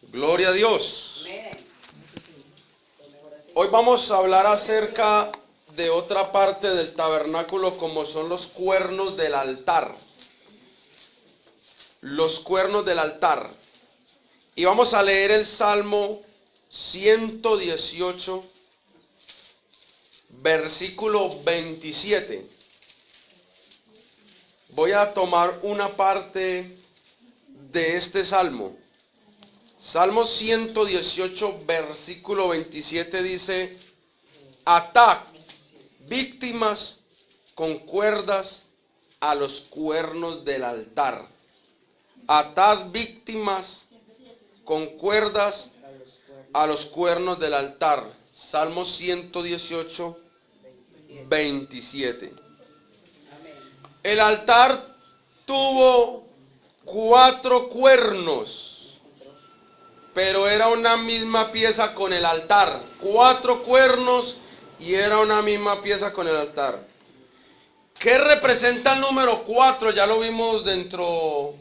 Gloria a Dios. Hoy vamos a hablar acerca de otra parte del tabernáculo, como son los cuernos del altar. Los cuernos del altar. Y vamos a leer el Salmo 118, versículo 27. Voy a tomar una parte de este salmo. Salmo 118, versículo 27 dice: atad víctimas con cuerdas a los cuernos del altar. Atad víctimas con cuerdas a los cuernos del altar. Salmo 118, 27. El altar tuvo 4 cuernos, pero era una misma pieza con el altar. 4 cuernos y era una misma pieza con el altar. ¿Qué representa el número 4? Ya lo vimos dentro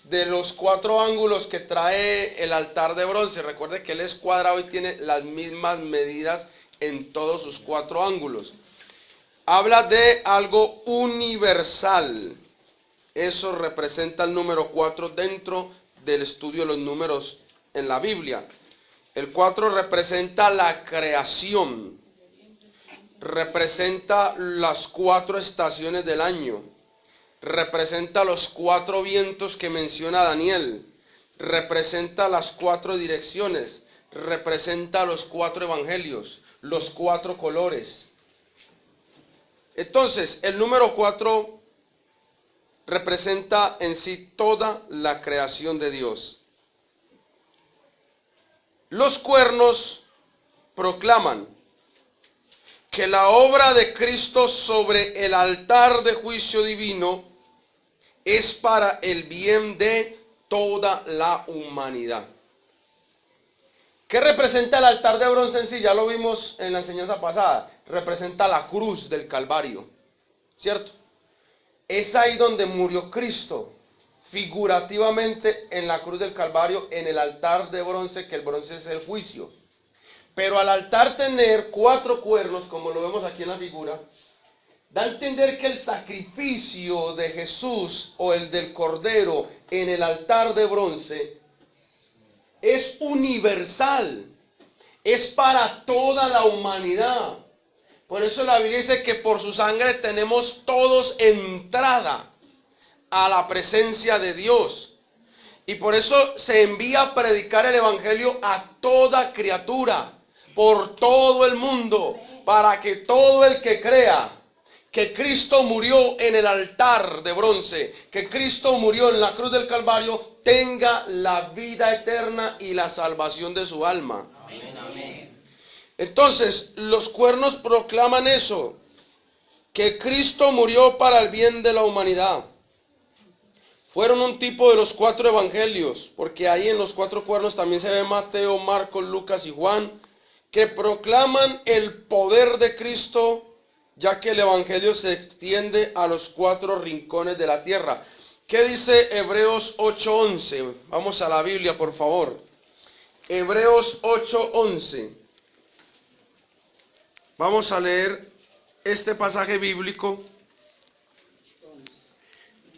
de los 4 ángulos que trae el altar de bronce. Recuerde que él es cuadrado y tiene las mismas medidas en todos sus 4 ángulos. Habla de algo universal. Eso representa el número 4 dentro del estudio de los números en la Biblia. El 4 representa la creación. Representa las 4 estaciones del año. Representa los 4 vientos que menciona Daniel. Representa las 4 direcciones. Representa los 4 evangelios. Los 4 colores. Entonces, el número 4 representa en sí toda la creación de Dios. Los cuernos proclaman que la obra de Cristo sobre el altar de juicio divino es para el bien de toda la humanidad. ¿Qué representa el altar de bronce en sí? Ya lo vimos en la enseñanza pasada. Representa la cruz del Calvario, ¿cierto? Es ahí donde murió Cristo, figurativamente en la cruz del Calvario, en el altar de bronce, que el bronce es el juicio. Pero al altar tener 4 cuernos, como lo vemos aquí en la figura, da a entender que el sacrificio de Jesús o el del Cordero en el altar de bronce es universal, es para toda la humanidad. Por eso la Biblia dice que por su sangre tenemos todos entrada a la presencia de Dios. Y por eso se envía a predicar el evangelio a toda criatura, por todo el mundo, para que todo el que crea que Cristo murió en el altar de bronce, que Cristo murió en la cruz del Calvario, tenga la vida eterna y la salvación de su alma. Amén, amén. Entonces, los cuernos proclaman eso, que Cristo murió para el bien de la humanidad. Fueron un tipo de los 4 evangelios, porque ahí en los 4 cuernos también se ve Mateo, Marcos, Lucas y Juan, que proclaman el poder de Cristo, ya que el evangelio se extiende a los 4 rincones de la tierra. ¿Qué dice Hebreos 8:11? Vamos a la Biblia, por favor. Hebreos 8:11. Vamos a leer este pasaje bíblico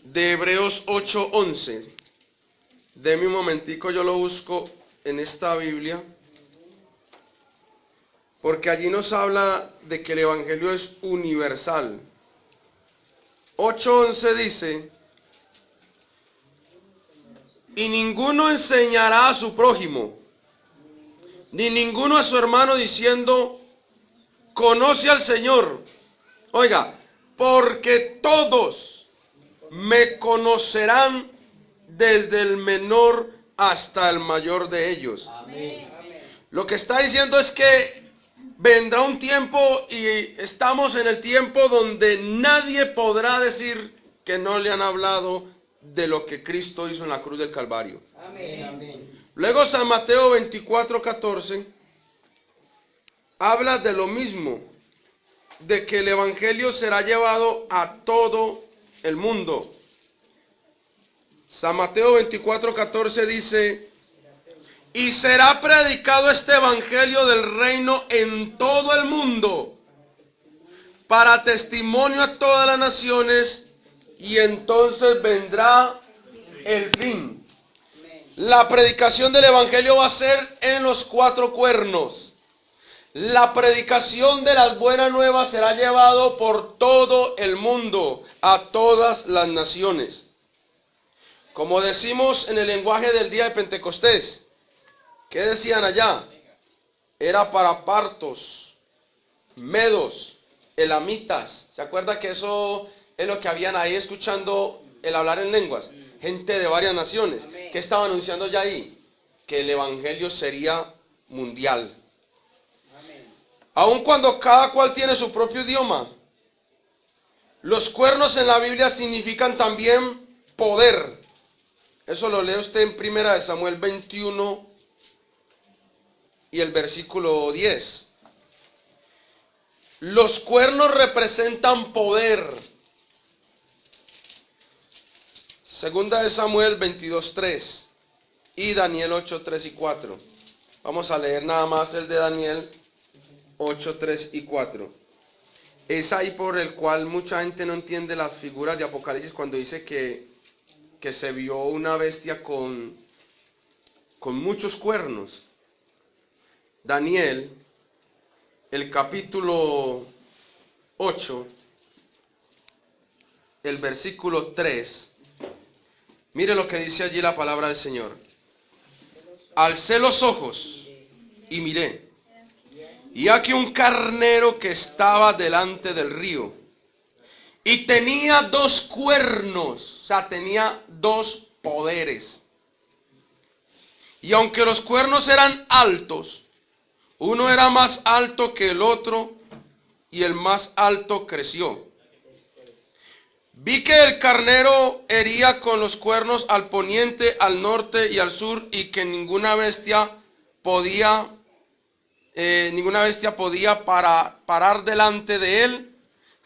de Hebreos 8:11. Deme un momentico, yo lo busco en esta Biblia, porque allí nos habla de que el evangelio es universal. 8:11 dice: y ninguno enseñará a su prójimo, ni ninguno a su hermano, diciendo: conoce al Señor. Oiga, porque todos me conocerán, desde el menor hasta el mayor de ellos. Amén. Lo que está diciendo es que vendrá un tiempo, y estamos en el tiempo donde nadie podrá decir que no le han hablado de lo que Cristo hizo en la cruz del Calvario. Amén. Luego San Mateo 24:14 habla de lo mismo, de que el evangelio será llevado a todo el mundo. San Mateo 24:14 dice: Y será predicado este evangelio del reino en todo el mundo, para testimonio a todas las naciones, y entonces vendrá el fin. La predicación del evangelio va a ser en los 4 cuernos. La predicación de las buenas nuevas será llevado por todo el mundo, a todas las naciones. Como decimos en el lenguaje del día de Pentecostés, ¿qué decían allá? Era para partos, medos, elamitas. ¿Se acuerda que eso es lo que habían ahí escuchando el hablar en lenguas? Gente de varias naciones. ¿Qué estaba anunciando ya ahí? Que el evangelio sería mundial. Aun cuando cada cual tiene su propio idioma. Los cuernos en la Biblia significan también poder. Eso lo lee usted en 1 Samuel 21 y el versículo 10. Los cuernos representan poder. 2 Samuel 22:3 y Daniel 8:3 y 4. Vamos a leer nada más el de Daniel 8:3 y 4. Es ahí por el cual mucha gente no entiende las figuras de Apocalipsis cuando dice que se vio una bestia con muchos cuernos. Daniel, el capítulo 8, el versículo 3. Mire lo que dice allí la palabra del Señor. Alcé los ojos y miré. Y aquí un carnero que estaba delante del río. Y tenía 2 cuernos. O sea, tenía 2 poderes. Y aunque los cuernos eran altos, uno era más alto que el otro, y el más alto creció. Vi que el carnero hería con los cuernos al poniente, al norte y al sur, y que ninguna bestia podía parar delante de él,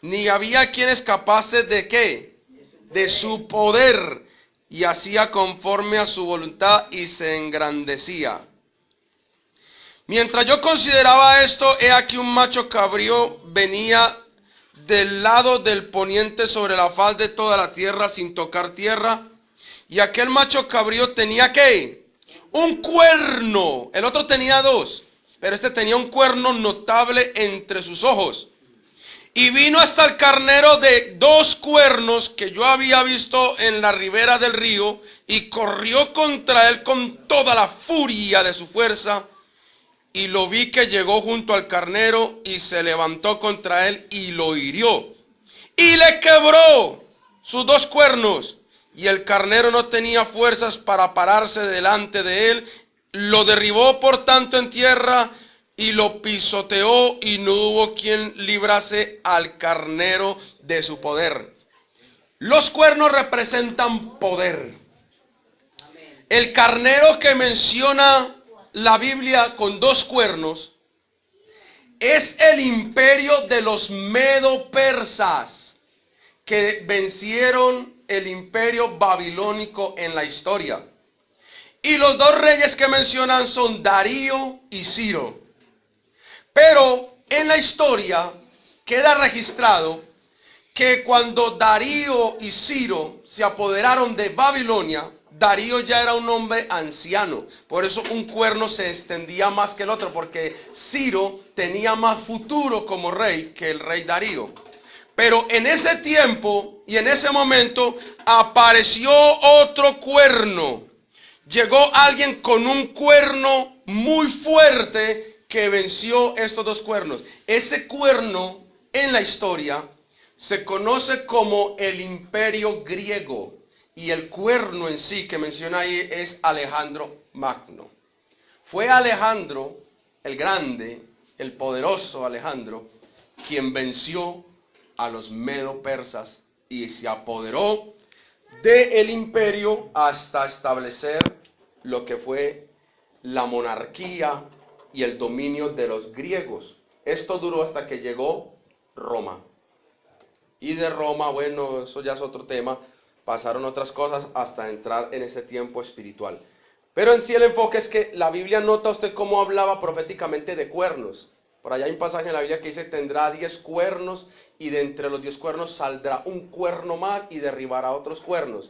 ni había quien escapase de ¿qué? De su poder, y hacía conforme a su voluntad y se engrandecía. Mientras yo consideraba esto, he aquí un macho cabrío venía del lado del poniente sobre la faz de toda la tierra sin tocar tierra. Y aquel macho cabrío tenía ¿qué? Un cuerno. El otro tenía 2, pero este tenía un cuerno notable entre sus ojos. Y vino hasta el carnero de 2 cuernos que yo había visto en la ribera del río, y corrió contra él con toda la furia de su fuerza. Y lo vi que llegó junto al carnero y se levantó contra él y lo hirió. Y le quebró sus 2 cuernos. Y el carnero no tenía fuerzas para pararse delante de él. Lo derribó por tanto en tierra y lo pisoteó, y no hubo quien librase al carnero de su poder. Los cuernos representan poder. El carnero que menciona la Biblia con 2 cuernos es el imperio de los medo-persas que vencieron el imperio babilónico en la historia. Y los 2 reyes que mencionan son Darío y Ciro. Pero en la historia queda registrado que cuando Darío y Ciro se apoderaron de Babilonia, Darío ya era un hombre anciano. Por eso un cuerno se extendía más que el otro, porque Ciro tenía más futuro como rey que el rey Darío. Pero en ese tiempo y en ese momento apareció otro cuerno. Llegó alguien con un cuerno muy fuerte que venció estos 2 cuernos. Ese cuerno en la historia se conoce como el Imperio Griego. Y el cuerno en sí que menciona ahí es Alejandro Magno. Fue Alejandro el Grande, el poderoso Alejandro, quien venció a los medo-persas y se apoderó del imperio hasta establecer lo que fue la monarquía y el dominio de los griegos. Esto duró hasta que llegó Roma. Y de Roma, bueno, eso ya es otro tema. Pasaron otras cosas hasta entrar en ese tiempo espiritual. Pero en sí el enfoque es que la Biblia nota usted cómo hablaba proféticamente de cuernos. Por allá hay un pasaje en la Biblia que dice, tendrá 10 cuernos y de entre los 10 cuernos saldrá un cuerno más y derribará otros cuernos.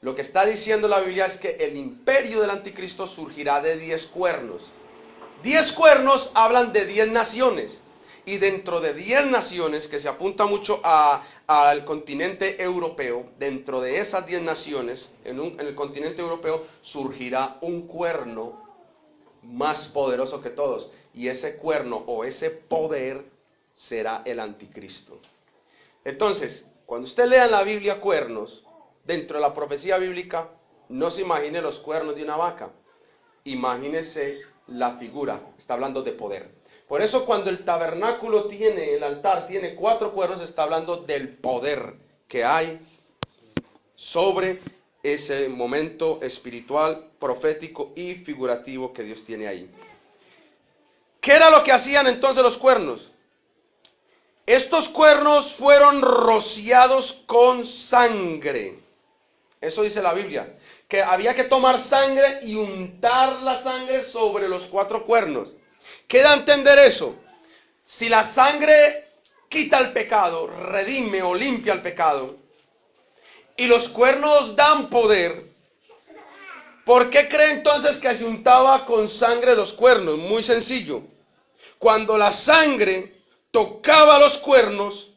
Lo que está diciendo la Biblia es que el imperio del anticristo surgirá de 10 cuernos. 10 cuernos hablan de 10 naciones. Y dentro de 10 naciones, que se apunta mucho al continente europeo, dentro de esas 10 naciones, en el continente europeo, surgirá un cuerno más poderoso que todos. Y ese cuerno o ese poder será el anticristo. Entonces, cuando usted lea en la Biblia cuernos, dentro de la profecía bíblica, no se imagine los cuernos de una vaca. Imagínese la figura. Está hablando de poder. Por eso cuando el tabernáculo tiene, el altar tiene 4 cuernos, está hablando del poder que hay sobre ese momento espiritual, profético y figurativo que Dios tiene ahí. ¿Qué era lo que hacían entonces los cuernos? Estos cuernos fueron rociados con sangre. Eso dice la Biblia. Que había que tomar sangre y untar la sangre sobre los 4 cuernos. ¿Qué da a entender eso? Si la sangre quita el pecado, redime o limpia el pecado, y los cuernos dan poder, ¿por qué cree entonces que se untaba con sangre los cuernos? Muy sencillo. Cuando la sangre tocaba los cuernos,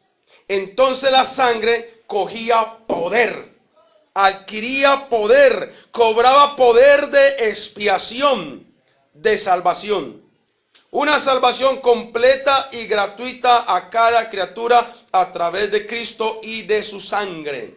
entonces la sangre cogía poder, adquiría poder, cobraba poder de expiación, de salvación. Una salvación completa y gratuita a cada criatura a través de Cristo y de su sangre.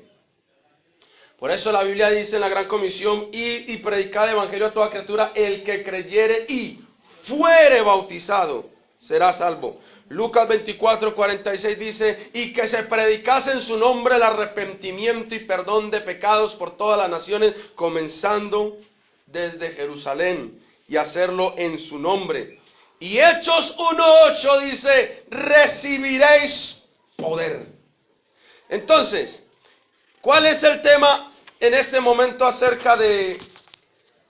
Por eso la Biblia dice en la Gran Comisión, ir y predicar el Evangelio a toda criatura, el que creyere y fuere bautizado será salvo. Lucas 24:46 dice, y que se predicase en su nombre el arrepentimiento y perdón de pecados por todas las naciones, comenzando desde Jerusalén, y hacerlo en su nombre. Y Hechos 1:8 dice, recibiréis poder. Entonces, ¿cuál es el tema en este momento acerca de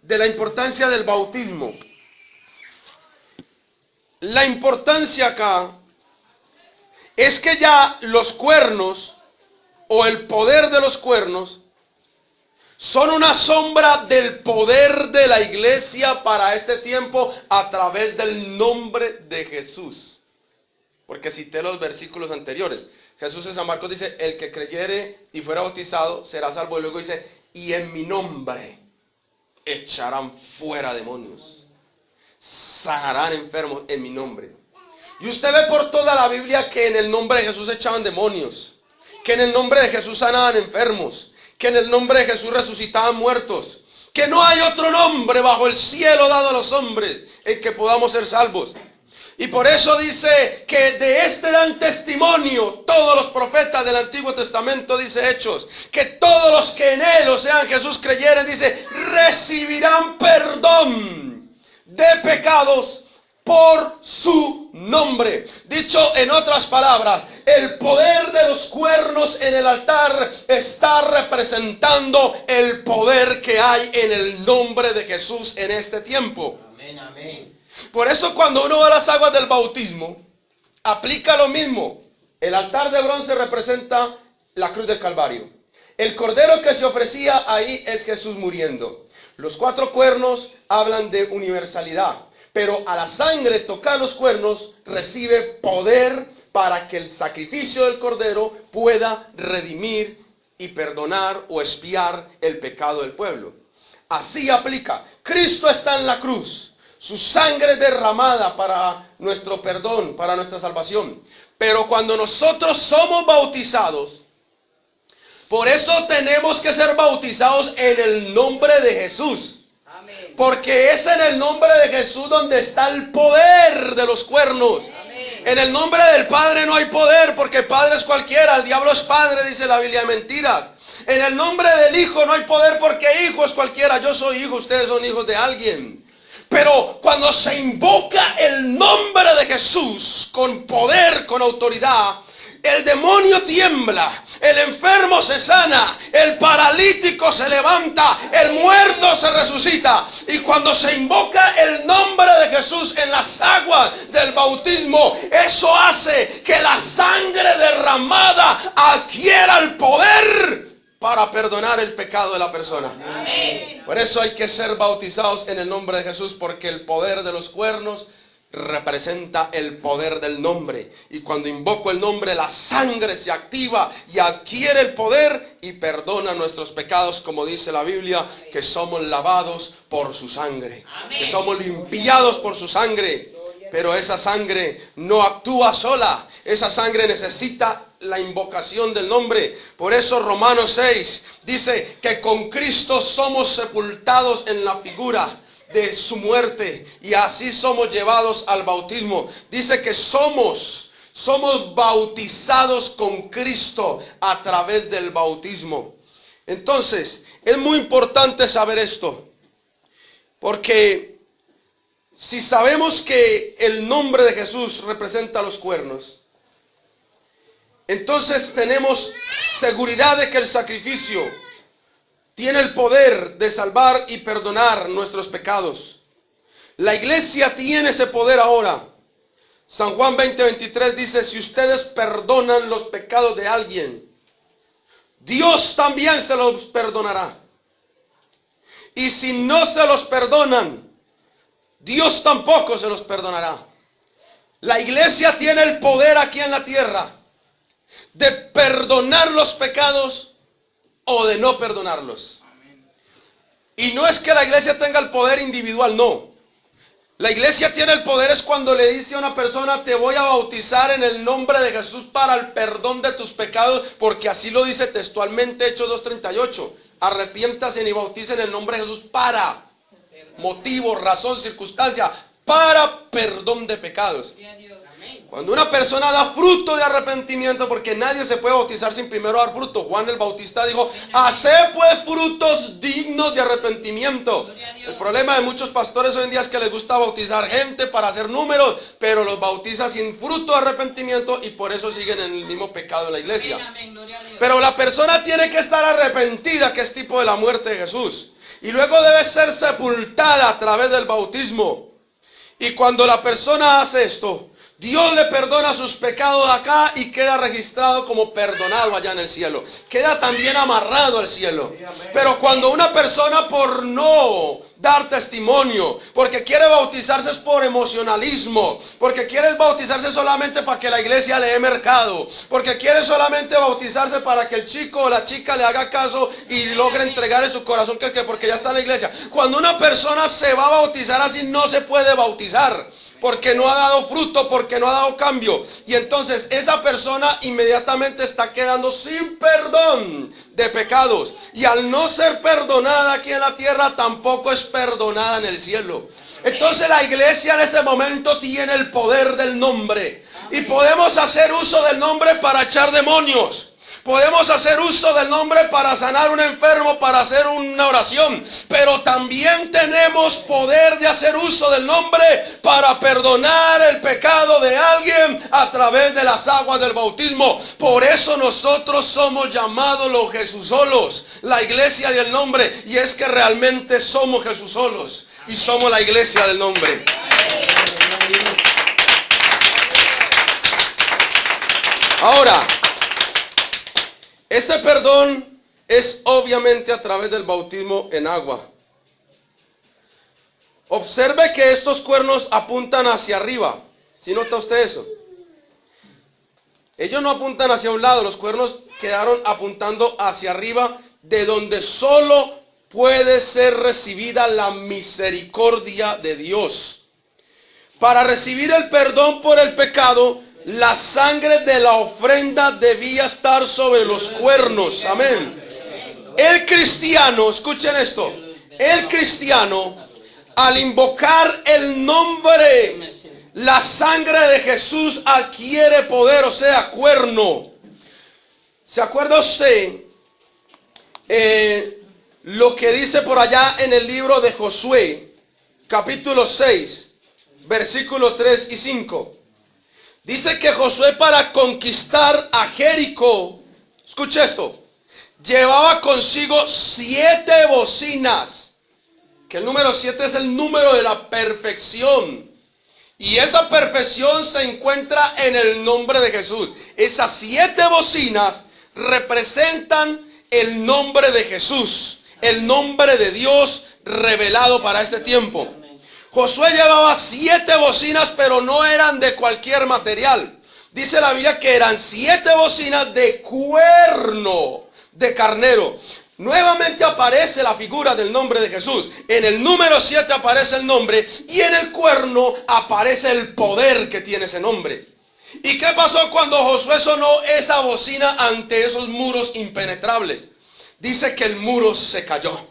la importancia del bautismo? La importancia acá es que ya los cuernos o el poder de los cuernos son una sombra del poder de la iglesia para este tiempo a través del nombre de Jesús. Porque cité los versículos anteriores. Jesús en San Marcos dice, el que creyere y fuera bautizado será salvo. Y luego dice, y en mi nombre echarán fuera demonios. Sanarán enfermos en mi nombre. Y usted ve por toda la Biblia que en el nombre de Jesús echaban demonios. Que en el nombre de Jesús sanaban enfermos. Que en el nombre de Jesús resucitaban muertos. Que no hay otro nombre bajo el cielo dado a los hombres en que podamos ser salvos. Y por eso dice que de este dan testimonio todos los profetas del Antiguo Testamento, dice Hechos, que todos los que en él, o sea en Jesús creyeren, dice, recibirán perdón de pecados por su nombre. Dicho en otras palabras, el poder de los cuernos en el altar está representando el poder que hay en el nombre de Jesús en este tiempo. Amén, amén. Por eso cuando uno va a las aguas del bautismo, aplica lo mismo. El altar de bronce representa la cruz del Calvario. El cordero que se ofrecía ahí es Jesús muriendo. Los 4 cuernos hablan de universalidad. Pero a la sangre tocar los cuernos recibe poder para que el sacrificio del cordero pueda redimir y perdonar o expiar el pecado del pueblo. Así aplica. Cristo está en la cruz. Su sangre derramada para nuestro perdón, para nuestra salvación. Pero cuando nosotros somos bautizados, por eso tenemos que ser bautizados en el nombre de Jesús. Amén. Porque es en el nombre de Jesús donde está el poder de los cuernos. Amén. En el nombre del Padre no hay poder, porque Padre es cualquiera, el diablo es padre, dice la Biblia de mentiras. En el nombre del Hijo no hay poder, porque Hijo es cualquiera. Yo soy hijo, ustedes son hijos de alguien. Pero cuando se invoca el nombre de Jesús con poder, con autoridad, el demonio tiembla, el enfermo se sana, el paralítico se levanta, el muerto se resucita. Y cuando se invoca el nombre de Jesús en las aguas del bautismo, eso hace que la sangre derramada adquiera el poder para perdonar el pecado de la persona. Amén. Por eso hay que ser bautizados en el nombre de Jesús, porque el poder de los cuernos representa el poder del nombre. Y cuando invoco el nombre, la sangre se activa y adquiere el poder y perdona nuestros pecados, como dice la Biblia, que somos lavados por su sangre. Amén. Que somos limpiados por su sangre. Pero esa sangre no actúa sola. Esa sangre necesita la invocación del nombre. Por eso Romanos 6 dice que con Cristo somos sepultados en la figura de su muerte, y así somos llevados al bautismo. Dice que somos bautizados con Cristo a través del bautismo. Entonces, es muy importante saber esto, porque si sabemos que el nombre de Jesús representa los cuernos, entonces tenemos seguridad de que el sacrificio tiene el poder de salvar y perdonar nuestros pecados. La iglesia tiene ese poder ahora. San Juan 20:23 dice: si ustedes perdonan los pecados de alguien, Dios también se los perdonará. Y si no se los perdonan, Dios tampoco se los perdonará. La iglesia tiene el poder aquí en la tierra de perdonar los pecados o de no perdonarlos. Y no es que la iglesia tenga el poder individual, no. La iglesia tiene el poder es cuando le dice a una persona: te voy a bautizar en el nombre de Jesús para el perdón de tus pecados, porque así lo dice textualmente Hechos 2:38. Arrepiéntase y bauticen en el nombre de Jesús para motivo, razón, circunstancia, para perdón de pecados. Cuando una persona da fruto de arrepentimiento, porque nadie se puede bautizar sin primero dar fruto. Juan el Bautista dijo: haced pues frutos dignos de arrepentimiento. El problema de muchos pastores hoy en día es que les gusta bautizar gente para hacer números, pero los bautiza sin fruto de arrepentimiento, y por eso siguen en el mismo pecado en la iglesia. Pero la persona tiene que estar arrepentida, que es tipo de la muerte de Jesús, y luego debe ser sepultada a través del bautismo. Y cuando la persona hace esto, Dios le perdona sus pecados acá y queda registrado como perdonado allá en el cielo. Queda también amarrado al cielo. Pero cuando una persona, por no dar testimonio, porque quiere bautizarse es por emocionalismo, porque quiere bautizarse solamente para que la iglesia le dé mercado, porque quiere solamente bautizarse para que el chico o la chica le haga caso y logre entregar en su corazón que porque ya está en la iglesia. Cuando una persona se va a bautizar así, no se puede bautizar, porque no ha dado fruto, porque no ha dado cambio. Y entonces esa persona inmediatamente está quedando sin perdón de pecados. Y al no ser perdonada aquí en la tierra, tampoco es perdonada en el cielo. Entonces la iglesia en ese momento tiene el poder del nombre. Y podemos hacer uso del nombre para echar demonios. Podemos hacer uso del nombre para sanar a un enfermo, para hacer una oración. Pero también tenemos poder de hacer uso del nombre para perdonar el pecado de alguien a través de las aguas del bautismo. Por eso nosotros somos llamados los Jesúsolos, la iglesia del nombre. Y es que realmente somos Jesúsolos y somos la iglesia del nombre. Ahora, este perdón es obviamente a través del bautismo en agua. Observe que estos cuernos apuntan hacia arriba. ¿Sí nota usted eso? Ellos no apuntan hacia un lado, los cuernos quedaron apuntando hacia arriba, de donde solo puede ser recibida la misericordia de Dios. Para recibir el perdón por el pecado, la sangre de la ofrenda debía estar sobre los cuernos. Amén. El cristiano, escuchen esto, el cristiano, al invocar el nombre, la sangre de Jesús adquiere poder, o sea, cuerno. ¿Se acuerda usted lo que dice por allá en el libro de Josué, capítulo 6, versículos 3 y 5? Dice que Josué, para conquistar a Jericó, escuche esto, llevaba consigo 7 bocinas, que el número 7 es el número de la perfección. Y esa perfección se encuentra en el nombre de Jesús. Esas 7 bocinas representan el nombre de Jesús, el nombre de Dios revelado para este tiempo. Josué llevaba 7 bocinas, pero no eran de cualquier material. Dice la Biblia que eran 7 bocinas de cuerno de carnero. Nuevamente aparece la figura del nombre de Jesús. En el número 7 aparece el nombre y en el cuerno aparece el poder que tiene ese nombre. ¿Y qué pasó cuando Josué sonó esa bocina ante esos muros impenetrables? Dice que el muro se cayó.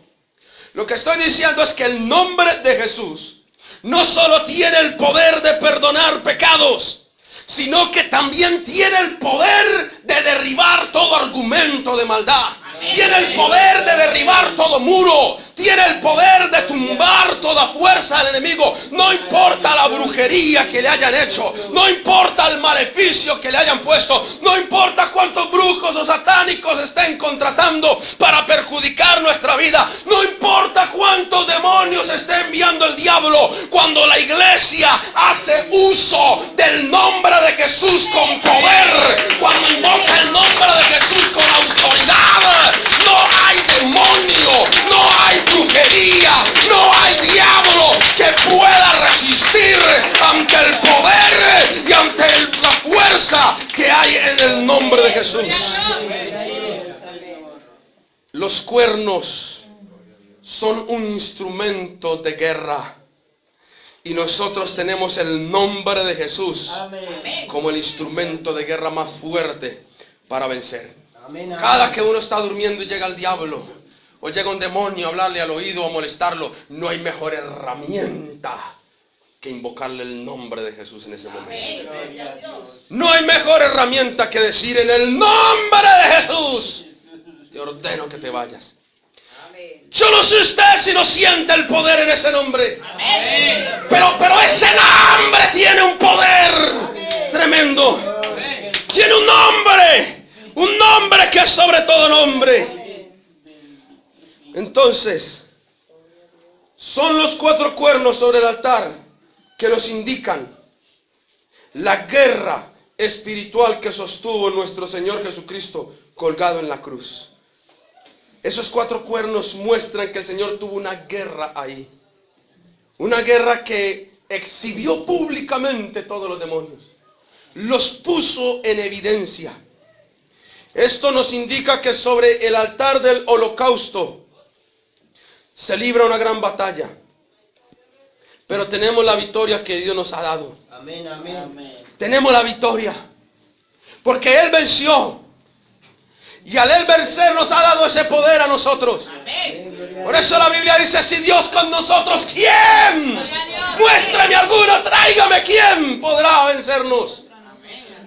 Lo que estoy diciendo es que el nombre de Jesús no solo tiene el poder de perdonar pecados, sino que también tiene el poder de derribar todo argumento de maldad. Tiene el poder de derribar todo muro. Tiene el poder de tumbar toda fuerza del enemigo. No importa la brujería que le hayan hecho. No importa el maleficio que le hayan puesto. No importa cuántos brujos o satánicos estén contratando para perjudicar nuestra vida. No importa cuántos demonios esté enviando el diablo. Cuando la iglesia hace uso del nombre de Jesús con poder, cuando invoca el nombre de Jesús con autoridad, no hay demonio, no hay brujería, no hay diablo que pueda resistir ante el poder y ante la fuerza que hay en el nombre de Jesús. Los cuernos son un instrumento de guerra y nosotros tenemos el nombre de Jesús como el instrumento de guerra más fuerte para vencer. Cada que uno está durmiendo y llega el diablo o llega un demonio a hablarle al oído o a molestarlo, no hay mejor herramienta que invocarle el nombre de Jesús en ese momento. No hay mejor herramienta que decir: en el nombre de Jesús te ordeno que te vayas. Yo no sé usted si no siente el poder en ese nombre, pero ese nombre tiene un poder tremendo. Tiene un nombre que es sobre todo nombre. Entonces, son los 4 cuernos sobre el altar que nos indican la guerra espiritual que sostuvo nuestro Señor Jesucristo colgado en la cruz. Esos 4 cuernos muestran que el Señor tuvo una guerra ahí. Una guerra que exhibió públicamente todos los demonios. Los puso en evidencia. Esto nos indica que sobre el altar del holocausto se libra una gran batalla. Pero tenemos la victoria que Dios nos ha dado. Amén, amén, amén. Tenemos la victoria. Porque Él venció. Y al Él vencer nos ha dado ese poder a nosotros. Amén. Por eso la Biblia dice: si Dios con nosotros, ¿quién? Muéstrame alguno, tráigame quién podrá vencernos.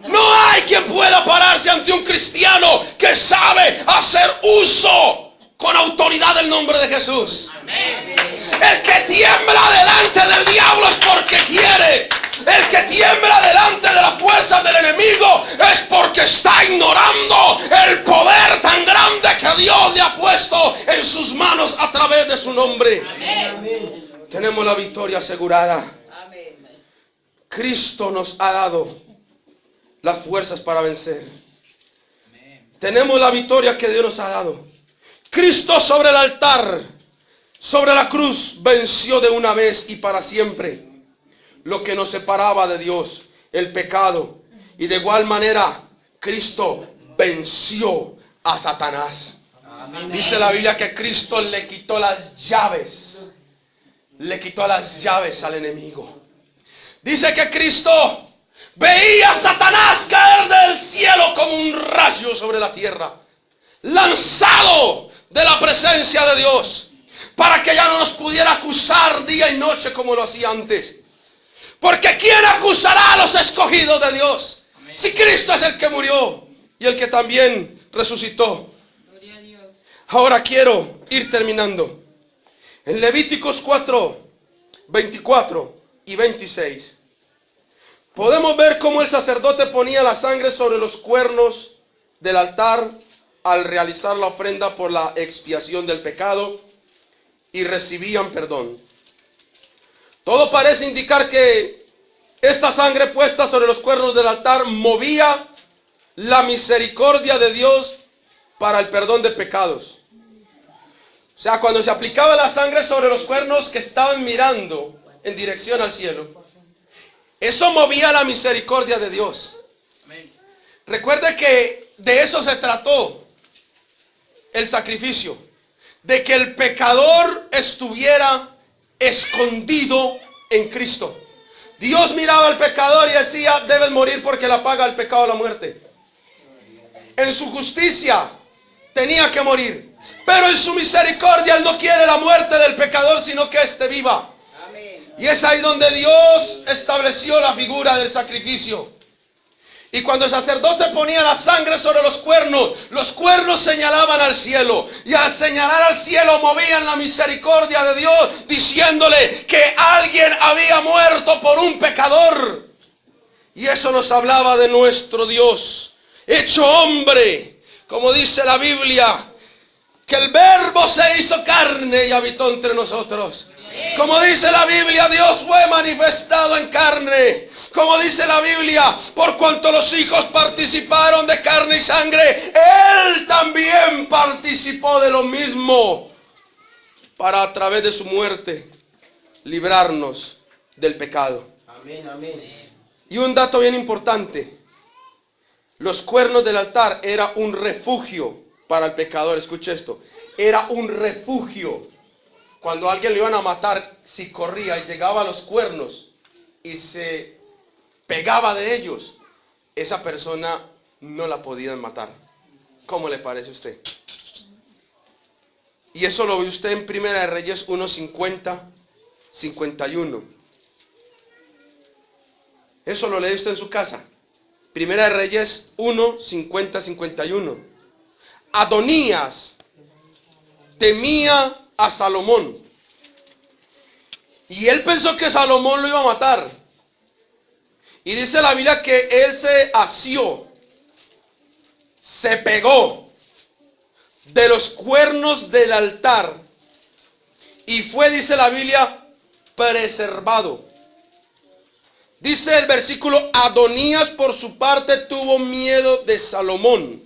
No hay quien pueda pararse ante un cristiano que sabe hacer uso con autoridad del nombre de Jesús. El que tiembla delante del diablo es porque quiere. El que tiembla delante de las fuerzas del enemigo es porque está ignorando el poder tan grande que Dios le ha puesto en sus manos a través de su nombre. Tenemos la victoria asegurada. Cristo nos ha dado las fuerzas para vencer. Tenemos la victoria que Dios nos ha dado. Cristo sobre el altar, sobre la cruz, venció de una vez y para siempre lo que nos separaba de Dios, el pecado. Y de igual manera, Cristo venció a Satanás. Amén. Dice la Biblia que Cristo le quitó las llaves. Le quitó las llaves al enemigo. Dice que Cristo veía a Satanás caer del cielo como un rayo sobre la tierra, lanzado de la presencia de Dios, para que ya no nos pudiera acusar día y noche como lo hacía antes. Porque ¿quién acusará a los escogidos de Dios? Amén. Si Cristo es el que murió y el que también resucitó. Gloria a Dios. Ahora quiero ir terminando. En Levíticos 4, 24 y 26. podemos ver cómo el sacerdote ponía la sangre sobre los cuernos del altar al realizar la ofrenda por la expiación del pecado y recibían perdón. Todo parece indicar que esta sangre puesta sobre los cuernos del altar movía la misericordia de Dios para el perdón de pecados. O sea, cuando se aplicaba la sangre sobre los cuernos que estaban mirando en dirección al cielo, eso movía la misericordia de Dios. Recuerde que de eso se trató el sacrificio, de que el pecador estuviera escondido en Cristo. Dios miraba al pecador y decía, debes morir porque la paga del pecado es la muerte. En su justicia tenía que morir, pero en su misericordia Él no quiere la muerte del pecador, sino que éste viva. Y es ahí donde Dios estableció la figura del sacrificio. Y cuando el sacerdote ponía la sangre sobre los cuernos señalaban al cielo. Y al señalar al cielo movían la misericordia de Dios, diciéndole que alguien había muerto por un pecador. Y eso nos hablaba de nuestro Dios, hecho hombre, como dice la Biblia, que el verbo se hizo carne y habitó entre nosotros. Como dice la Biblia, Dios fue manifestado en carne. Como dice la Biblia, por cuanto los hijos participaron de carne y sangre, Él también participó de lo mismo, para a través de su muerte librarnos del pecado. Amén, amén. Y un dato bien importante: los cuernos del altar era un refugio para el pecador. Escuche esto, era un refugio. Cuando a alguien le iban a matar, si corría y llegaba a los cuernos y se pegaba de ellos, esa persona no la podían matar. ¿Cómo le parece a usted? Y eso lo ve usted en Primera de Reyes 1:50, 51. Eso lo lee usted en su casa. Primera de Reyes 1:50, 51. Adonías temía a Salomón, y él pensó que Salomón lo iba a matar. Y dice la Biblia que él se asió, se pegó de los cuernos del altar y fue, dice la Biblia, preservado. Dice el versículo, Adonías por su parte tuvo miedo de Salomón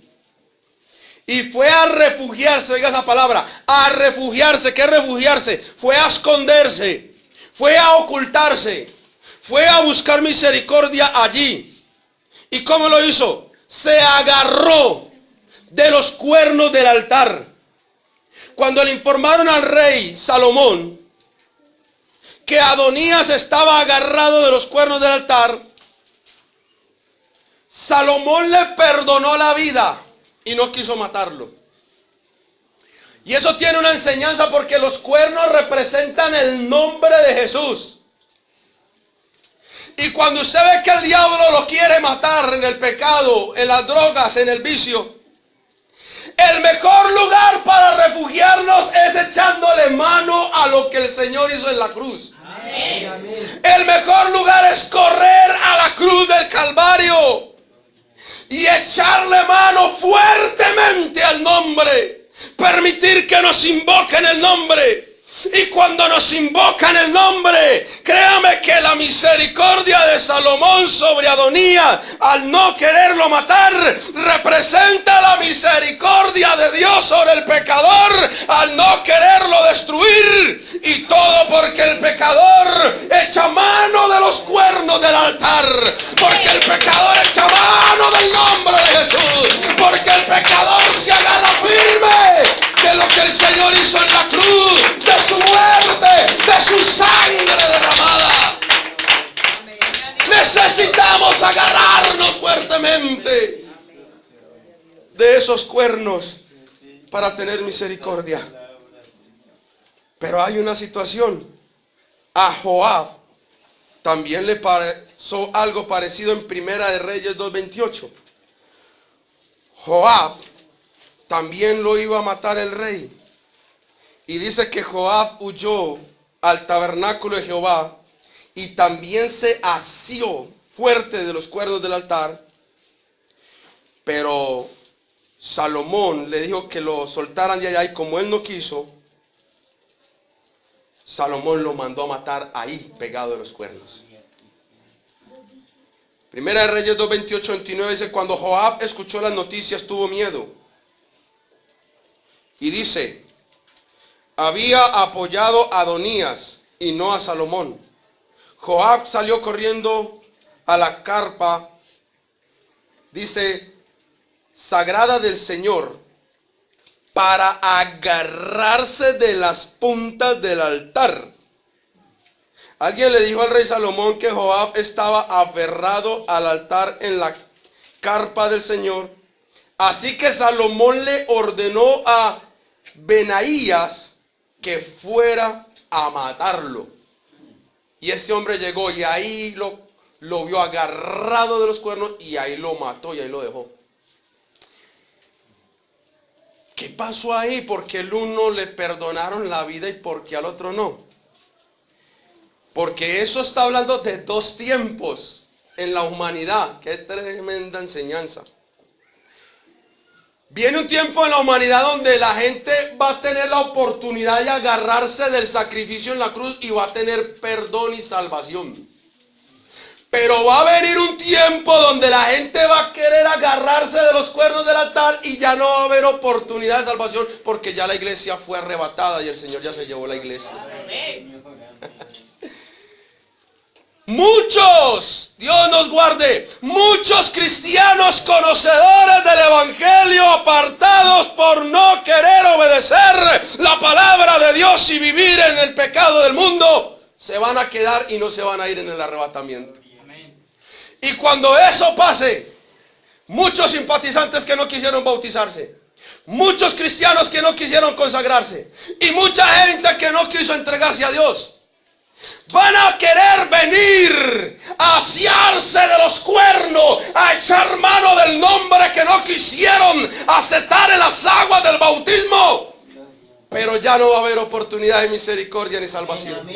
y fue a refugiarse. Oiga esa palabra, a refugiarse. ¿Qué es refugiarse? Fue a esconderse, fue a ocultarse, fue a buscar misericordia allí. ¿Y cómo lo hizo? Se agarró de los cuernos del altar. Cuando le informaron al rey Salomón que Adonías estaba agarrado de los cuernos del altar, Salomón le perdonó la vida y no quiso matarlo. Y eso tiene una enseñanza, porque los cuernos representan el nombre de Jesús. Y cuando usted ve que el diablo lo quiere matar en el pecado, en las drogas, en el vicio, el mejor lugar para refugiarnos es echándole mano a lo que el Señor hizo en la cruz. Amén. El mejor lugar es correr a la cruz del Calvario y echarle mano fuertemente al nombre. Permitir que nos invoquen el nombre. Y cuando nos invocan el nombre, créame que la misericordia de Salomón sobre Adonías, al no quererlo matar, representa la misericordia de Dios sobre el pecador, al no quererlo destruir. Y todo porque el pecador echa mano de los cuernos del altar, porque el pecador echa mano del nombre de Jesús, porque el pecador se agarra firme de lo que el Señor hizo en la cruz, de su muerte, de su sangre derramada. Necesitamos agarrarnos fuertemente de esos cuernos para tener misericordia. Pero hay una situación. A Joab también le pasó algo parecido en Primera de Reyes 2:28. Joab también lo iba a matar el rey. Y dice que Joab huyó al tabernáculo de Jehová y también se asió fuerte de los cuernos del altar, pero Salomón le dijo que lo soltaran de allá y como él no quiso, Salomón lo mandó a matar ahí, pegado de los cuernos. Primera de Reyes 2:28-29 dice, cuando Joab escuchó las noticias tuvo miedo. Y dice, había apoyado a Adonías y no a Salomón. Joab salió corriendo a la carpa, dice, sagrada del Señor, para agarrarse de las puntas del altar. Alguien le dijo al rey Salomón que Joab estaba aferrado al altar en la carpa del Señor. Así que Salomón le ordenó a Benaías que fuera a matarlo. Y ese hombre llegó y ahí lo vio agarrado de los cuernos y ahí lo mató y ahí lo dejó. ¿Qué pasó ahí? Porque al uno le perdonaron la vida y porque al otro no. Porque eso está hablando de dos tiempos en la humanidad. Qué tremenda enseñanza. Viene un tiempo en la humanidad donde la gente va a tener la oportunidad de agarrarse del sacrificio en la cruz y va a tener perdón y salvación. Pero va a venir un tiempo donde la gente va a querer agarrarse de los cuernos del altar y ya no va a haber oportunidad de salvación porque ya la iglesia fue arrebatada y el Señor ya se llevó la iglesia. Muchos, Dios nos guarde, muchos cristianos conocedores del evangelio, apartados por no querer obedecer la palabra de Dios y vivir en el pecado del mundo, se van a quedar y no se van a ir en el arrebatamiento. Y cuando eso pase, muchos simpatizantes que no quisieron bautizarse, muchos cristianos que no quisieron consagrarse y mucha gente que no quiso entregarse a Dios, van a querer venir a asearse de los cuernos, a echar mano del nombre que no quisieron aceptar en las aguas del bautismo. Pero ya no va a haber oportunidad de misericordia ni salvación.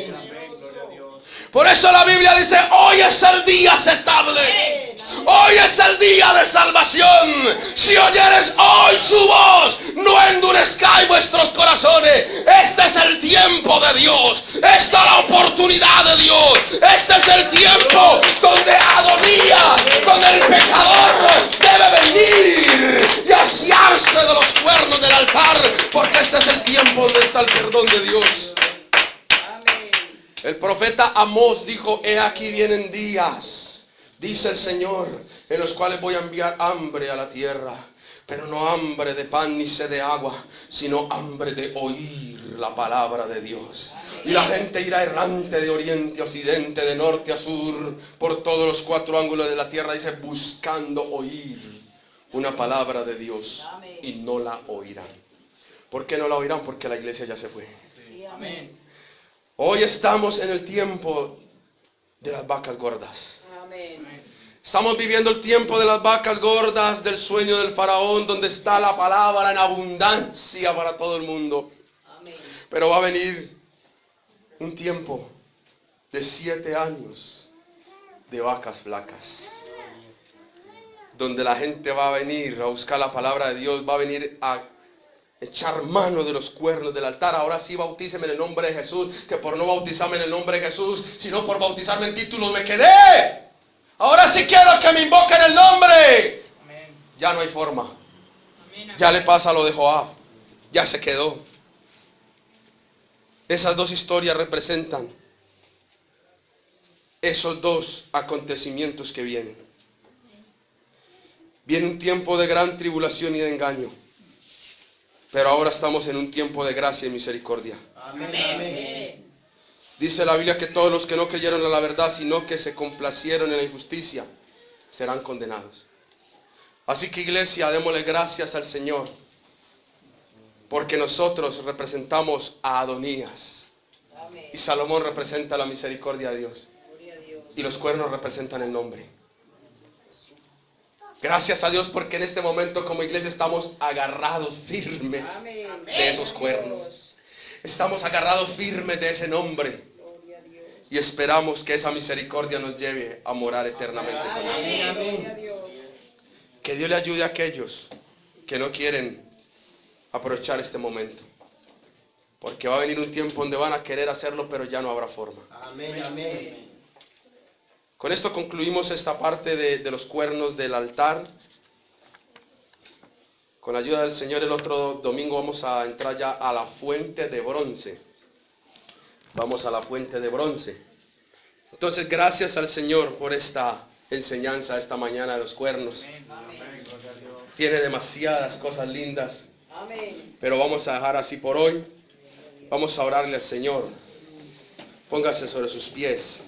Por eso la Biblia dice, hoy es el día aceptable. Hoy es el día de salvación. Si oyeres hoy su voz, no endurezcáis vuestros corazones. Este es el tiempo de Dios. Esta es la oportunidad de Dios. Este es el tiempo donde Adonías, donde el pecador debe venir y asearse de los cuernos del altar. Porque este es el tiempo donde está el perdón de Dios. El profeta Amós dijo, he aquí vienen días, dice el Señor, en los cuales voy a enviar hambre a la tierra, pero no hambre de pan ni sed de agua, sino hambre de oír la palabra de Dios. Y la gente irá errante de oriente a occidente, de norte a sur, por todos los cuatro ángulos de la tierra, dice, buscando oír una palabra de Dios, y no la oirán. ¿Por qué no la oirán? Porque la iglesia ya se fue. Amén. Hoy estamos en el tiempo de las vacas gordas. Amén. Estamos viviendo el tiempo de las vacas gordas, del sueño del faraón, donde está la palabra en abundancia para todo el mundo. Amén. Pero va a venir un tiempo de 7 años de vacas flacas, donde la gente va a venir a buscar la palabra de Dios, va a venir a echar mano de los cuernos del altar. Ahora sí bautíceme en el nombre de Jesús, que por no bautizarme en el nombre de Jesús, sino por bautizarme en títulos me quedé. Ahora sí quiero que me invoquen el nombre. Amén. Ya no hay forma. Amén. Ya le pasa lo de Joab. Ya se quedó. Esas dos historias representan esos dos acontecimientos que vienen. Viene un tiempo de gran tribulación y de engaño. Pero ahora estamos en un tiempo de gracia y misericordia. Amén. Amén. Dice la Biblia que todos los que no creyeron en la verdad, sino que se complacieron en la injusticia, serán condenados. Así que iglesia, démosle gracias al Señor, porque nosotros representamos a Adonías. Amén. Y Salomón representa la misericordia de Dios. Gloria a Dios. Y los cuernos representan el nombre. Gracias a Dios porque en este momento como iglesia estamos agarrados firmes Amén. de esos cuernos. Estamos agarrados firmes de ese nombre. Gloria a Dios. y esperamos que esa misericordia nos lleve a morar eternamente con Él. Amén. Gloria a Dios. Que Dios le ayude a aquellos que no quieren aprovechar este momento. Porque va a venir un tiempo donde van a querer hacerlo, pero ya no habrá forma. Amén, amén. Con esto concluimos esta parte de los cuernos del altar. Con la ayuda del Señor, el otro domingo vamos a entrar ya a la fuente de bronce. Vamos a la fuente de bronce. Entonces, gracias al Señor por esta enseñanza esta mañana de los cuernos. Tiene demasiadas cosas lindas, Amén. pero vamos a dejar así por hoy. Vamos a orarle al Señor. Póngase sobre sus pies.